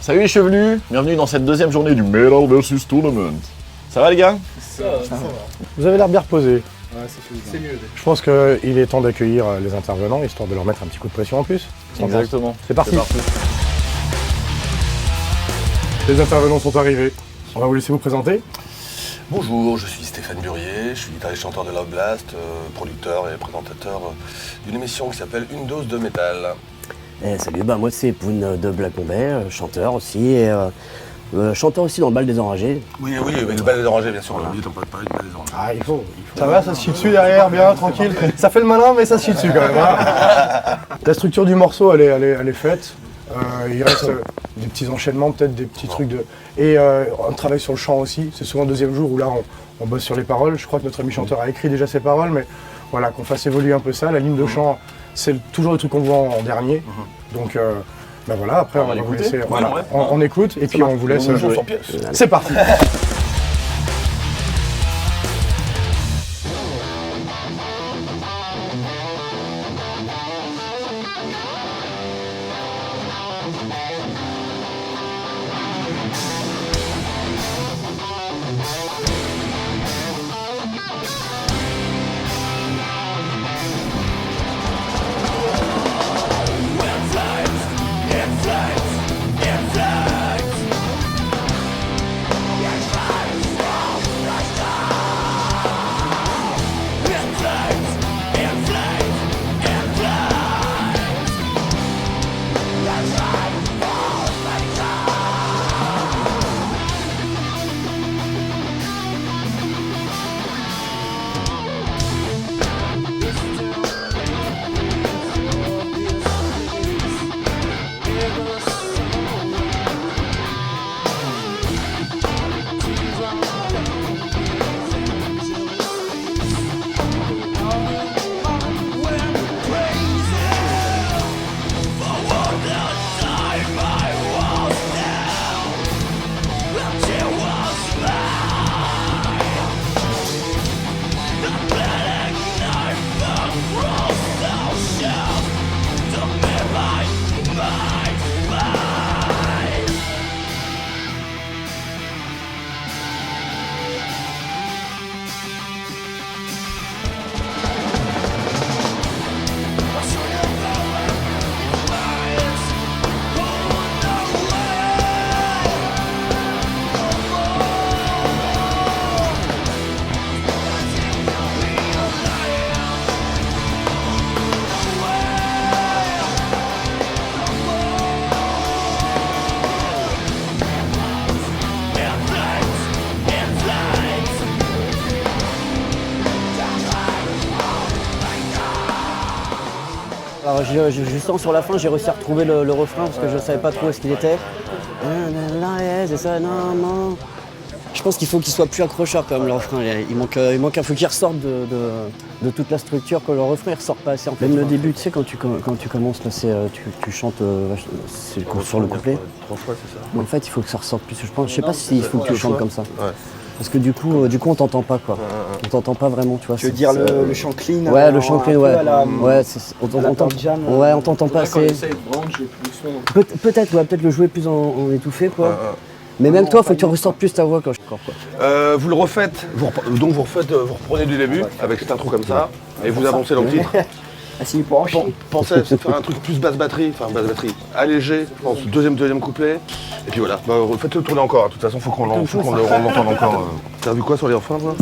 Salut les chevelus, bienvenue dans cette deuxième journée du Metal vs Tournament. Ça va les gars? Ça va. Vous avez l'air bien reposé. Ouais, c'est mieux. Je pense qu'il est temps d'accueillir les intervenants, histoire de leur mettre un petit coup de pression en plus. Exactement. C'est parti. Les intervenants sont arrivés. On va vous laisser vous présenter. Bonjour, je suis Stéphane Burier, je suis guitariste chanteur de Love Blast, producteur et présentateur d'une émission qui s'appelle Une dose de métal. Salut, moi c'est Poun de Black Bombay, chanteur aussi, et chanteur aussi dans le bal des enragés. Oui, le bal des enragés, bien sûr, on a oublié de parler du bal des enragés. Ah, il faut. Ça va, ça se chie dessus derrière, bien, tranquille. Ça fait le malin, mais ça se chie dessus quand même. Hein. La structure du morceau, elle est faite. Il reste des petits enchaînements, peut-être des petits trucs de... Et on travaille sur le chant aussi. C'est souvent le deuxième jour où là, on bosse sur les paroles. Je crois que notre ami chanteur a écrit déjà ses paroles, mais voilà, qu'on fasse évoluer un peu ça. La ligne de chant, c'est toujours le truc qu'on voit en dernier. Donc voilà, après on va vous laisser. Voilà, on écoute et puis on vous laisse. C'est parti. Alors justement sur la fin j'ai réussi à retrouver le refrain parce que je ne savais pas trop où est-ce qu'il était. C'est ça, non. Je pense qu'il faut qu'il soit plus accrocheur quand même le refrain. Il manque un faut qu'il ressorte de toute la structure, que le refrain il ressort pas assez. En fait. Même le début, tu sais quand tu commences là, tu chantes sur le couplet. 3 fois c'est ça. En fait il faut que ça ressorte plus. Je sais pas s'il faut que tu chantes comme ça. Ouais. Parce que du coup on t'entend pas quoi. On t'entend pas vraiment, tu vois. Tu veux dire le chant clean? Ouais, le chant clean, ouais. Ouais, on t'entend pas assez. Peut-être le jouer plus en étouffé quoi. Mais même toi, il faut que tu ressortes plus ta voix quoi. Vous le refaites, vous reprenez du début avec cette intro comme ça, et vous avancez dans le titre. Assis pour enchaîner. Pensez à faire un truc plus basse batterie, allégé, je pense, deuxième couplet. Et puis voilà, faites-le tourner encore, de toute façon faut qu'on l'entende encore. T'as vu quoi sur les refrains toi?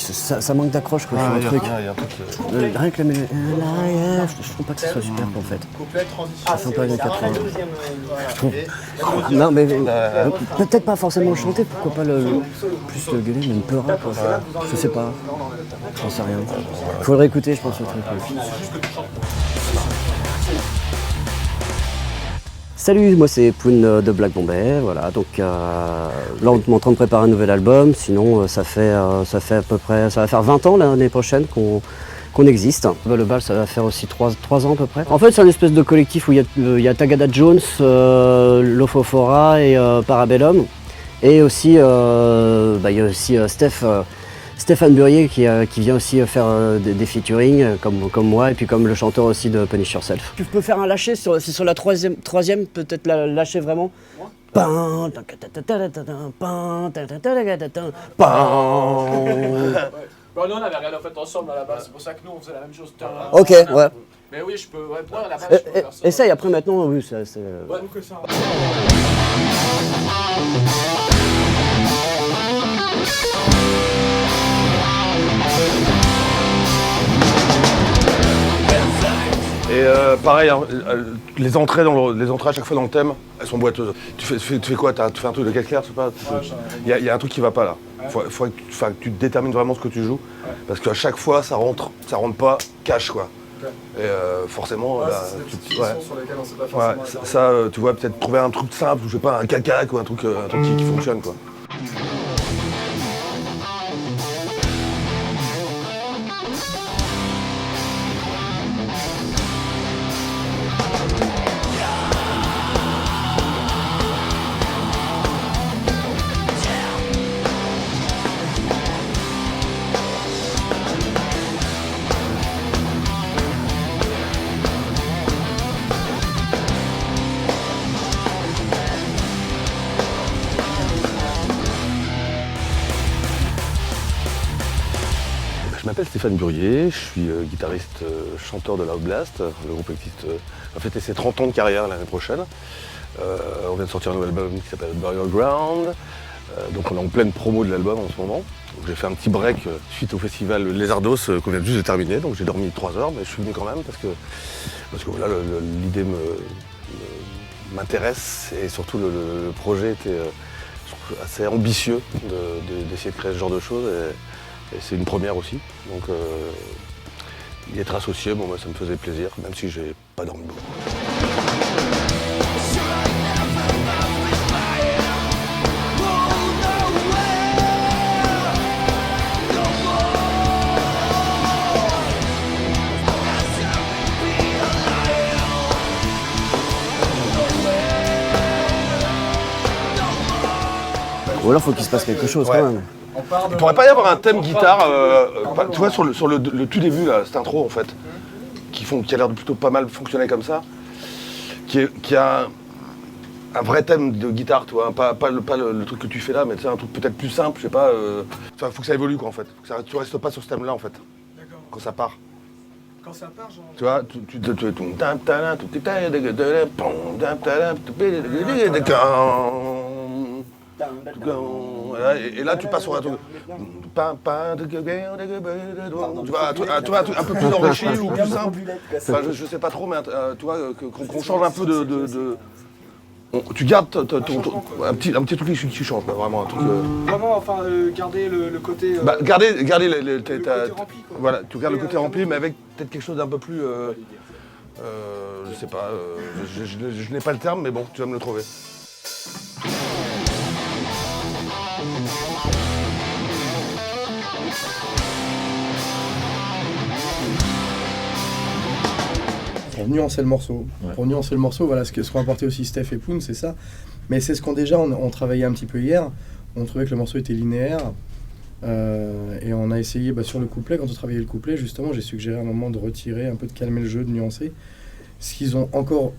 Ça manque d'accroche quoi, Il y a un truc. Rien que la mélodie, je trouve pas que ça soit super en fait. Ça fait un peu années 80. Je trouve. Non mais peut-être pas forcément le chanter, pourquoi pas plus le gueuler, mais une peu rap quoi. Je sais pas, j'en sais rien. Faut le réécouter je pense le truc. Salut, moi c'est Poun de Black Bombay, voilà, donc là on est en train de préparer un nouvel album, sinon ça fait à peu près, ça va faire 20 ans l'année prochaine qu'on existe. Le bal ça va faire aussi 3 ans à peu près. En fait c'est un espèce de collectif où il y a Tagada Jones, Lofofora et Parabellum. Et aussi, il y a aussi Stéphane Burier qui vient aussi faire des featuring comme moi et puis comme le chanteur aussi de Punish Yourself. Tu peux faire un lâcher sur la troisième peut-être la lâcher vraiment. Bah nous on avait rien en fait ensemble à la base, c'est pour ça que nous on faisait la même chose. Ok, ouais. Mais oui, je peux, ouais, moi à la base je peux faire ça. Essaye après maintenant, oui, c'est... Ouais, que ça. Et pareil, hein, les entrées à chaque fois dans le thème, elles sont boiteuses. Tu fais quoi? Tu fais un truc de calcaire, je sais pas. Il y a un truc qui va pas là. Faut que tu détermines vraiment ce que tu joues. Parce qu'à chaque fois, ça rentre pas, cash quoi. Et forcément, là, sur lesquelles on sait pas forcément. ça, tu vois, peut-être trouver un truc simple, je sais pas, un cacac ou un truc qui fonctionne quoi. Je m'appelle Stéphane Burier, je suis guitariste, chanteur de Loud Blast. Le groupe va fêter ses 30 ans de carrière l'année prochaine. On vient de sortir un nouvel album qui s'appelle Burial Ground. Donc on est en pleine promo de l'album en ce moment. J'ai fait un petit break suite au festival Les Ardos qu'on vient juste de terminer. Donc j'ai dormi 3 heures, mais je suis venu quand même parce que voilà, l'idée m'intéresse et surtout le projet était assez ambitieux d'essayer de créer ce genre de choses. Et c'est une première aussi, donc y être associé, bon, ça me faisait plaisir, même si j'ai pas dormi beaucoup. Ou alors faut qu'il se passe quelque chose quand même. Il pourrait pas y avoir un thème guitare, tu vois, sur le tout début, là, cette intro en fait, qui a l'air de plutôt pas mal fonctionner comme ça, qui a un vrai thème de guitare, tu vois, pas le truc que tu fais là, mais un truc peut-être plus simple, je sais pas, faut que ça évolue quoi en fait, faut que tu restes pas sur ce thème là en fait, quand ça part. Quand ça part, genre. Tu vois, et là tu passes sur un truc. Tu vois, un peu plus enrichi ou plus simple. Enfin, je sais pas trop, mais tu vois, qu'on change un peu de. Tu gardes un petit truc qui change, vraiment un truc. Vraiment, enfin, garder le côté. Garder le côté rempli, quoi. Voilà, tu gardes le côté rempli, mais avec peut-être quelque chose d'un peu plus. Je sais pas, je n'ai pas le terme, mais bon, tu vas me le trouver. Pour nuancer le morceau. Ouais. Pour nuancer le morceau, voilà ce qu'ont apporté aussi Steph et Poon, c'est ça. Mais c'est ce qu'on déjà, on travaillait un petit peu hier. On trouvait que le morceau était linéaire. Et on a essayé sur le couplet, quand on travaillait le couplet, justement, j'ai suggéré à un moment de retirer, un peu de calmer le jeu, de nuancer. Ce qu'ils ont encore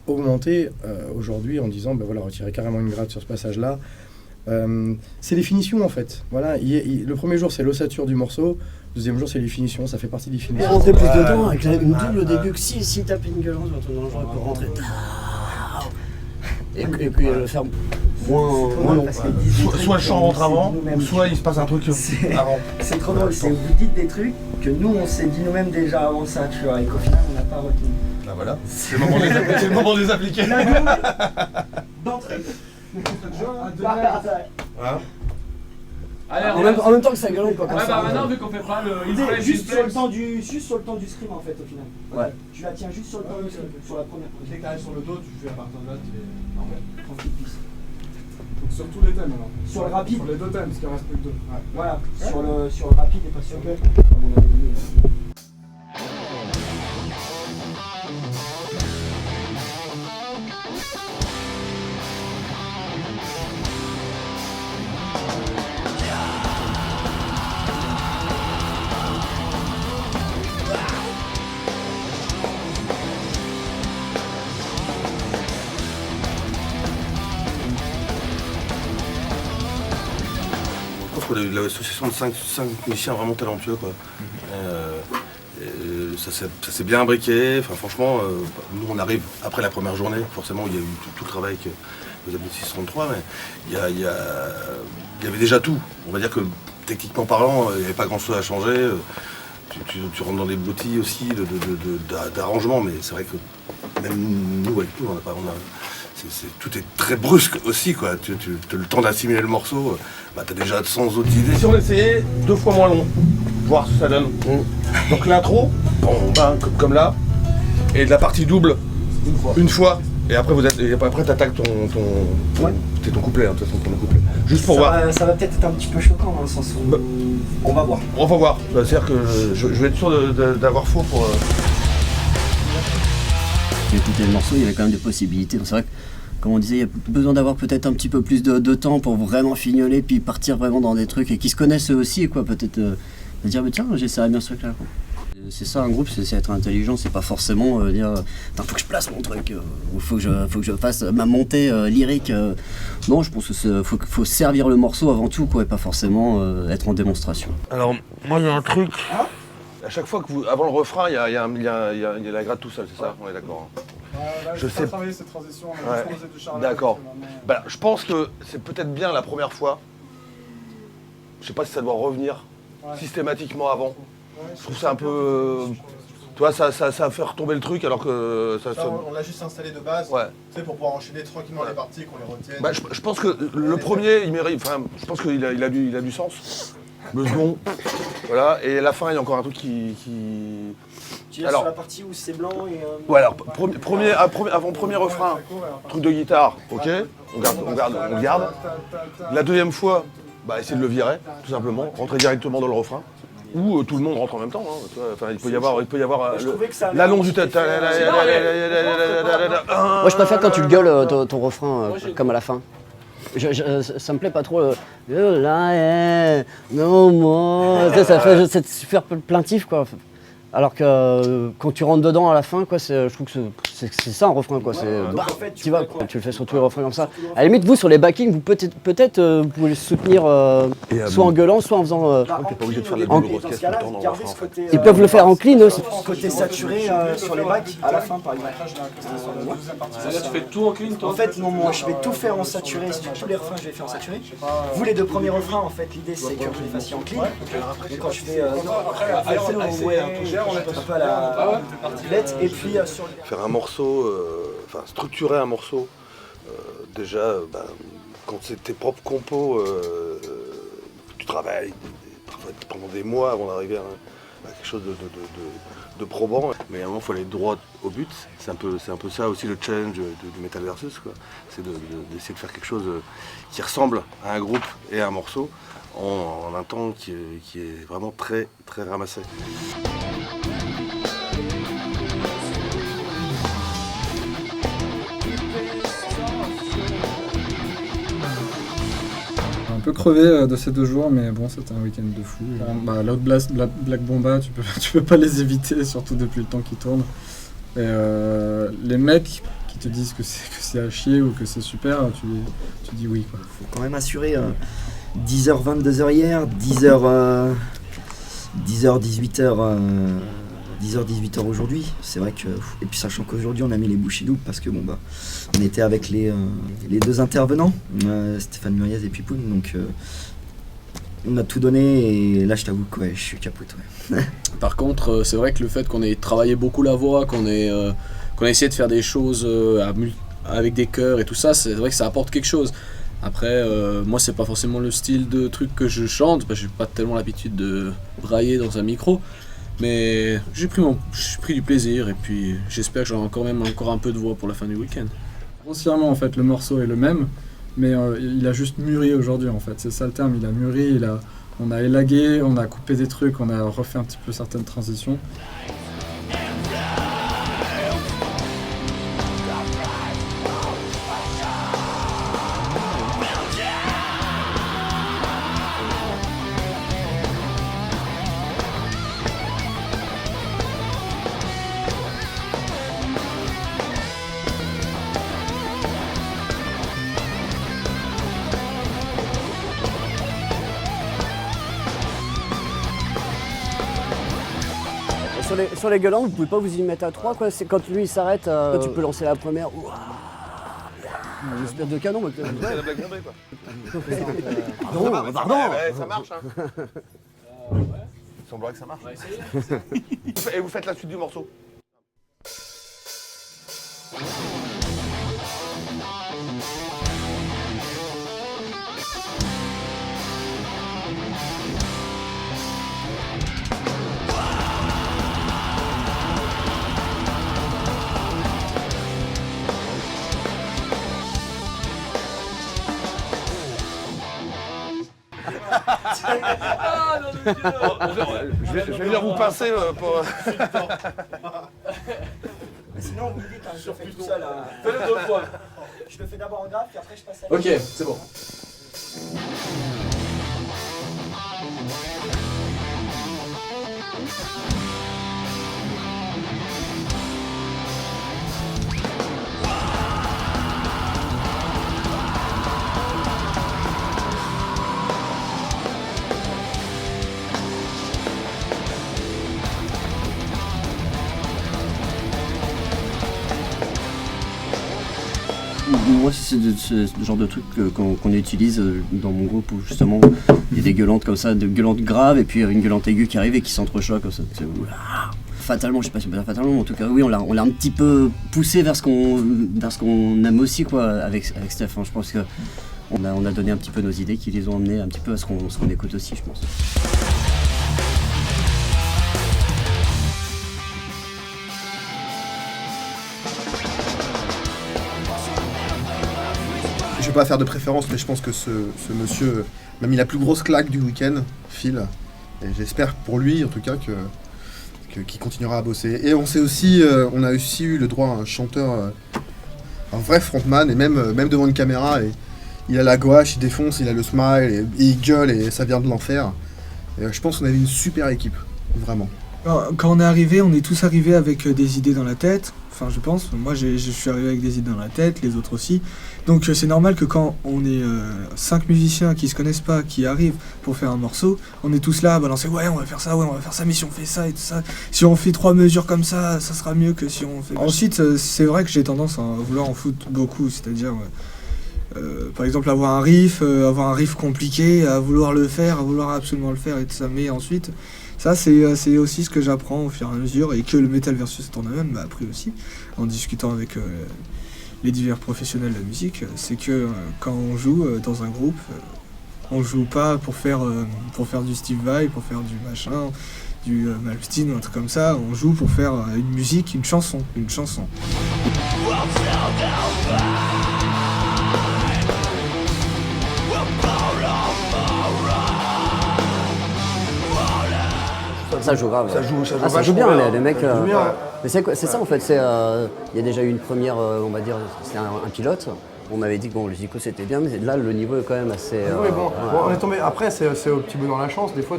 augmenté aujourd'hui en disant, voilà, retirer carrément une gratte sur ce passage-là. C'est les finitions en fait. Voilà, le premier jour c'est l'ossature du morceau, le deuxième jour c'est les finitions, ça fait partie des finitions. Rentrer plus dedans avec une double au début que si tape une gueulante, dangereux pour rentrer. Et puis le faire moins long. Soit le chant rentre avant, soit il se passe un truc avant. C'est trop drôle, c'est que vous dites des trucs que nous on s'est dit nous-mêmes déjà avant ça, tu vois, et qu'au final on n'a pas retenu. Bah voilà, c'est le moment de les appliquer. D'entrée. Hein Allez, En même temps que ça gueulante quoi, comme ouais, ça. maintenant vu qu'on fait pas le Israel Juste sur le Simplex. temps juste sur le temps du scream en fait au final. Ouais. Tu la tiens juste sur le temps du scream, sur la première Dès position. que t'arrives sur le dos, tu fais à partir de là, tu es normal. Tranquille piste. Donc sur tous les thèmes alors. Sur le rapide. Sur les deux thèmes, parce qu'il en reste plus que deux. Ouais. Voilà, sur le rapide et pas sur le comme on avait dit. qu'on a eu l'association de 5 musiciens vraiment talentueux, quoi. Ça s'est bien imbriqué. Enfin, franchement, nous on arrive après la première journée, forcément il y a eu tout le travail que vous avez 633, mais il y avait déjà tout. On va dire que techniquement parlant, il n'y avait pas grand chose à changer. Tu rentres dans des broutilles aussi d'arrangement, mais c'est vrai que même nous avec nous, tout est très brusque aussi, quoi. Tu as le temps d'assimiler le morceau, t'as déjà 100 autres idées. Si on essayait 2 fois moins long, voir ce que ça donne. Donc l'intro, comme là, et de la partie double, une fois. Et après, t'attaques ton couplet, hein, de toute façon, ton couplet. Juste pour voir. Ça va peut-être être un petit peu choquant dans le sens où on va voir. On va voir. C'est-à-dire que je vais être sûr d'avoir faux pour. J'ai écouté le morceau, il y avait quand même des possibilités. Donc c'est vrai que, comme on disait, il y a besoin d'avoir peut-être un petit peu plus de temps pour vraiment fignoler, puis partir vraiment dans des trucs et qui se connaissent eux aussi, quoi. Peut-être de dire, mais tiens, j'essaierai bien ce truc-là, quoi. C'est ça un groupe, c'est être intelligent, c'est pas forcément dire faut que je place mon truc, ou faut que je fasse ma montée lyrique. Non, je pense que faut servir le morceau avant tout, quoi, et pas forcément être en démonstration. Alors, moi, il y a un truc. À chaque fois avant le refrain, il y a la gratte tout seul, c'est ça? On est d'accord. Je sais pas travailler cette transition, on a juste posé de Charles. D'accord. Je pense que c'est peut-être bien la première fois. Je sais pas si ça doit revenir systématiquement avant. Je trouve ça un peu. Tu vois, ça fait retomber le truc alors que ça. On l'a juste installé de base, ouais. Tu sais, pour pouvoir enchaîner tranquillement les parties, qu'on les retienne. Je pense que le premier, il mérite. Enfin, je pense qu'il a du sens. Le second, voilà. Et à la fin, il y a encore un truc qui. Tu viens sur la partie où c'est blanc et. Ouais, alors avant premier refrain, truc de guitare, ok. On garde. La deuxième fois, essayer de le virer, tout simplement, rentrer directement dans le refrain. Ou tout le monde rentre en même temps. Hein. Enfin, il peut y avoir l'allonge du tête. Moi, je préfère quand tu le gueules ton refrain comme à la fin. Ça me plaît pas trop. Non, moi. Ça fait c'est super plaintif, quoi. Alors que quand tu rentres dedans à la fin, quoi, je trouve que c'est ça un refrain, quoi. Tu le fais sur tous les refrains comme ça. À la limite, vous sur les backings, vous peut-être vous pouvez le soutenir soit en gueulant, soit en faisant. T'es pas obligé de faire la double grosse caisse tout le temps dans le refrain. Ils peuvent le faire en clean aussi. Côté saturé sur les backs à la fin, par exemple. Là, tu fais tout en clean, toi? En fait, non, moi je vais tout faire en saturé. Sur tous les refrains, je vais faire en saturé. Vous, les 2 premiers refrains, en fait, l'idée c'est que je les fasse en clean. Et quand je fais. Un peu à la bête, et puis sur faire un morceau, structurer un morceau, déjà, quand c'est tes propres compos, tu travailles parfois pendant des mois avant d'arriver à quelque chose de probant. Mais à un moment, il faut aller droit au but. C'est un peu ça aussi le challenge du Metal Versus, quoi. C'est d'essayer de faire quelque chose qui ressemble à un groupe et à un morceau en un temps qui est vraiment très, très ramassé. Un peu crevé de ces 2 jours, mais bon, c'était un week-end de fou. L'Outblast, Black Bomba, tu peux pas les éviter, surtout depuis le temps qu'ils tournent. Et les mecs qui te disent que c'est à chier ou que c'est super, tu dis oui, quoi. Faut quand même assurer 10h, 22h hier, 10h, 18h. 10h, 18h aujourd'hui, c'est vrai que... Et puis sachant qu'aujourd'hui on a mis les bouchées doubles parce que on était avec les 2 intervenants, Stéphane Muriez et Pipoun, donc on a tout donné et là je t'avoue que je suis capote. Ouais. Par contre, c'est vrai que le fait qu'on ait travaillé beaucoup la voix, qu'on ait essayé de faire des choses avec des chœurs et tout ça, c'est vrai que ça apporte quelque chose. Après, moi c'est pas forcément le style de truc que je chante, j'ai pas tellement l'habitude de brailler dans un micro. Mais j'ai pris du plaisir et puis j'espère que j'aurai encore un peu de voix pour la fin du week-end. Grossièrement, en fait, le morceau est le même, mais il a juste mûri aujourd'hui, en fait. C'est ça le terme, il a mûri, on a élagué, on a coupé des trucs, on a refait un petit peu certaines transitions. sur les gueulants, vous pouvez pas vous y mettre à 3 quoi. C'est quand lui il s'arrête, toi, tu peux lancer la première. Une espèce de canon. C'est la blague bombée quoi. Pardon. Ça marche hein. Il semblerait que ça marche. Et vous faites la suite du morceau. Je vais venir vous pincer pour... Sinon, vous me dites, je le fais tout seul. Fais-le 2 fois. Je le fais d'abord en grave, puis après je passe à Ok, c'est bon. Moi, c'est ce genre de truc qu'on utilise dans mon groupe où justement il y a des gueulantes comme ça, des gueulantes graves et puis une gueulante aiguë qui arrive et qui s'entrechoque comme ça. Fatalement, je sais pas si on peut dire fatalement, mais en tout cas, oui, on l'a un petit peu poussé vers ce qu'on aime aussi quoi, avec Steph. Hein. Je pense qu'on a donné un petit peu nos idées qui les ont emmenés un petit peu à ce qu'on écoute aussi, je pense. Je vais pas faire de préférence, mais je pense que ce monsieur m'a mis la plus grosse claque du week-end, Phil. Et j'espère pour lui, en tout cas, qu'il continuera à bosser. Et on a aussi eu le droit à un chanteur, un vrai frontman, et même devant une caméra, et il a la gouache, il défonce, il a le smile, et il gueule, et ça vient de l'enfer. Et je pense qu'on avait une super équipe, vraiment. Alors, quand on est arrivé, on est tous arrivés avec des idées dans la tête. Enfin, je pense. Moi, je suis arrivé avec des idées dans la tête, les autres aussi. Donc, c'est normal que quand on est 5 musiciens qui se connaissent pas, qui arrivent pour faire un morceau, on est tous là à balancer. Ouais, on va faire ça, mais si on fait ça et tout ça. Si on fait 3 mesures comme ça, ça sera mieux que si on fait. Ensuite, c'est vrai que j'ai tendance à vouloir en foutre beaucoup. C'est-à-dire, par exemple, avoir un riff compliqué, à vouloir le faire, à vouloir absolument le faire et tout ça. Mais ensuite. Ça, c'est aussi ce que j'apprends au fur et à mesure et que le Metal versus Tournament m'a appris aussi en discutant avec les divers professionnels de la musique. C'est que quand on joue dans un groupe, on joue pas pour faire du Steve Vai, pour faire du machin, du Malmsteen ou un truc comme ça. On joue pour faire une musique, une chanson. Ça joue grave. Ça joue bien, les mecs. Mais c'est ça en fait. Il y a déjà eu une première, on va dire, c'était un pilote. On m'avait dit que bon, le Zico c'était bien, mais là le niveau est quand même assez. Oui, bon, on est tombé. Après, c'est au petit bout dans la chance. Des fois,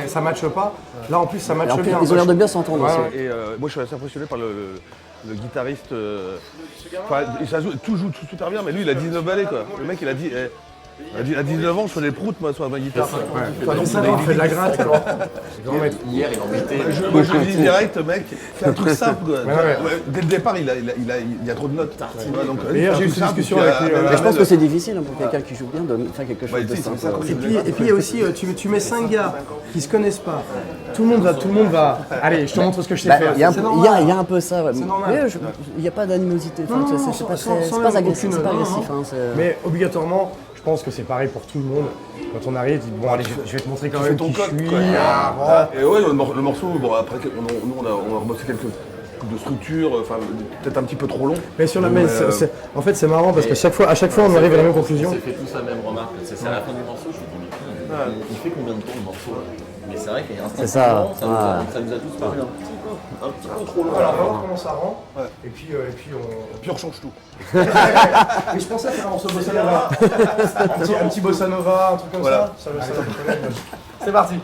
ça matche pas. Là, en plus, ça matche bien. Ils ont l'air de bien s'entendre aussi. Et moi, je suis assez impressionné par le guitariste. Tout joue super bien, mais lui, il a 19 balais quoi. Le mec, il a dit. À 19 ans, je fais des proutes moi sur ma guitare. Toi, dans 5 ans, tu fais de la gratte alors. Hier, il en mettait. Moi, je lui dis direct, mec, c'est un truc simple quoi. Dès le départ, il y a trop de notes. Hier, j'ai eu cette discussion avec lui. Je pense que c'est difficile pour quelqu'un qui joue bien de faire quelque chose de simple. Et puis il y a aussi, tu mets 5 gars qui se connaissent pas. Tout le monde va. Allez, je te montre ce que je sais faire. Il y a un peu ça. C'est normal. Mais il n'y a pas d'animosité. C'est pas agressif. Mais obligatoirement. Je pense que c'est pareil pour tout le monde. Quand on arrive, tu dis bon allez, je vais te montrer quand même qui je suis. Et ouais, le morceau, bon après nous on a rebossé quelques coups de structure, enfin peut-être un petit peu trop long. Mais sur la en fait c'est marrant parce qu'à chaque fois on arrive à la même conclusion. On s'est fait tous la même remarque. C'est à la fin du morceau, je me dis il fait combien de temps le morceau là? Mais c'est vrai qu'il y a un ça nous a tous parlé un petit peu trop long. Alors on commence à rendre, et puis on change tout. Mais je pensais faire un morceau bossa nova. un petit bossa nova, un truc comme ça. C'est parti.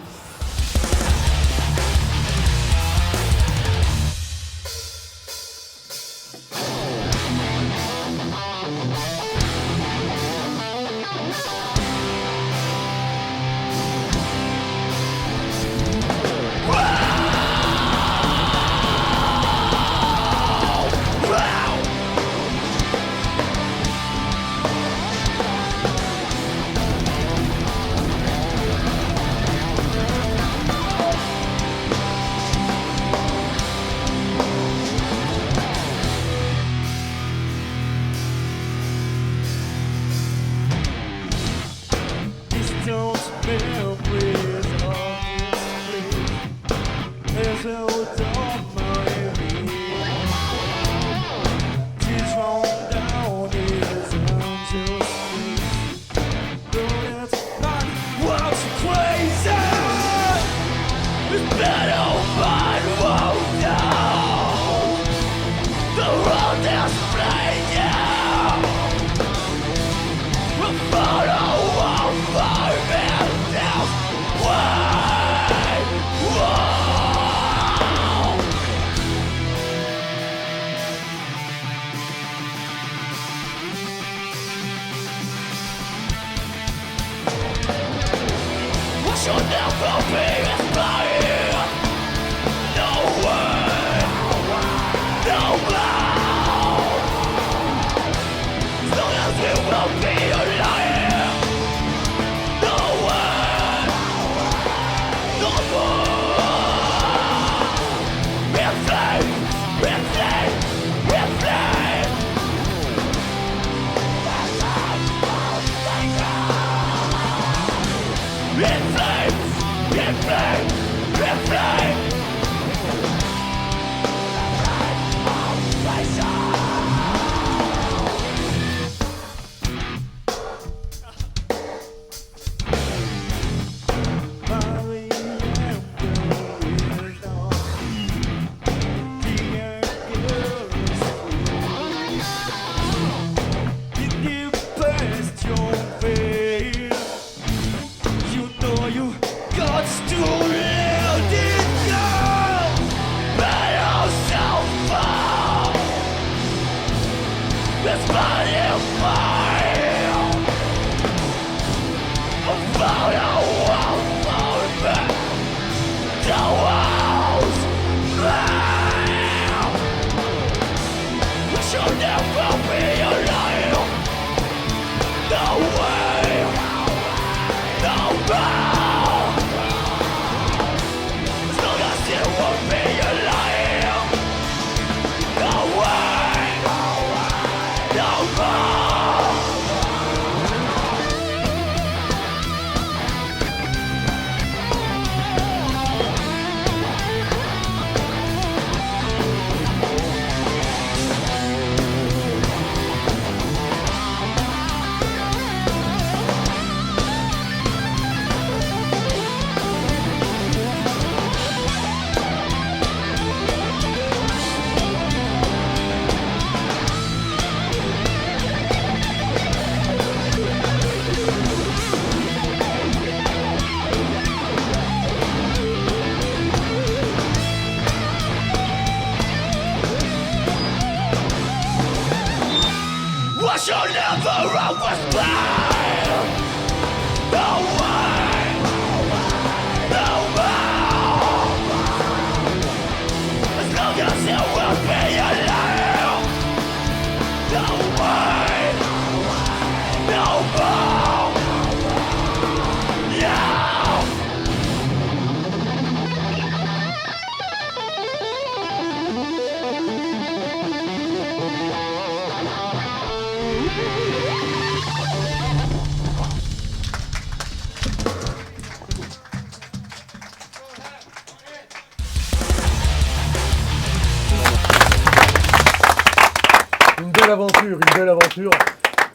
Une belle aventure.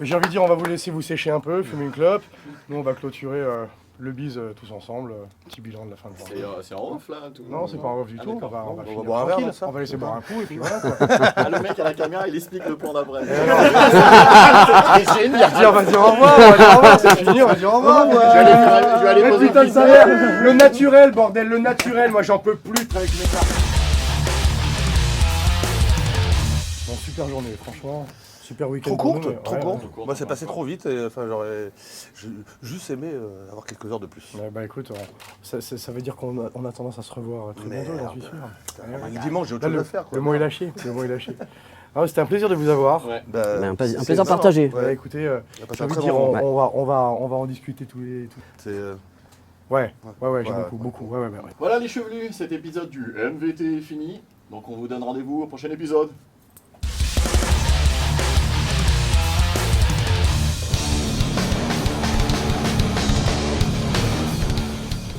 J'ai envie de dire, on va vous laisser vous sécher un peu, fumer une clope. Nous, on va clôturer le bise tous ensemble. Petit bilan de la fin de journée. C'est en off là tout. Non, c'est pas en off du tout. On va finir boire un verre, tranquille. ça. On va laisser boire un coup et puis voilà quoi. Ah, le mec à la caméra, il explique le plan d'après. C'est génial. On va dire au revoir, on va dire au revoir, c'est fini, on va dire au revoir. Je vais aller poser Putain de une sa mère. Le naturel, bordel, le naturel. Moi, j'en peux plus de avec mes cartes. Bon, super journée, franchement. Super week-end. Trop pour nous, courte, trop ouais, courte. ouais. Moi, c'est passé trop vite et enfin, j'aurais juste aimé avoir quelques heures de plus. Ouais, bah écoute, ça veut dire qu'on a tendance à se revoir très bientôt, j'en suis sûr. Le dimanche, j'ai autre chose à faire. Le mot est lâché. Le mot est lâché. Ah, c'était un plaisir de vous avoir. Ouais. Un plaisir partagé. Ouais, écoutez, On a passé j'ai un envie de très dire, bon moment. on va en discuter tous les. C'est Ouais, j'aime Ouais, beaucoup. Ouais. Voilà les chevelus, cet épisode du MVT est fini. Donc on vous donne rendez-vous au prochain épisode.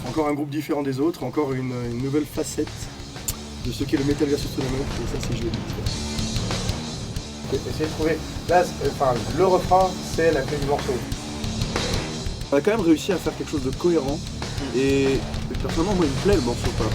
Encore un groupe différent des autres, encore une nouvelle facette de ce qu'est le Metal versus Tournament, et ça c'est joli. Essayez de trouver. Là, le refrain, c'est la clé du morceau. On a quand même réussi à faire quelque chose de cohérent Et personnellement, moi, il me plaît le morceau, quoi.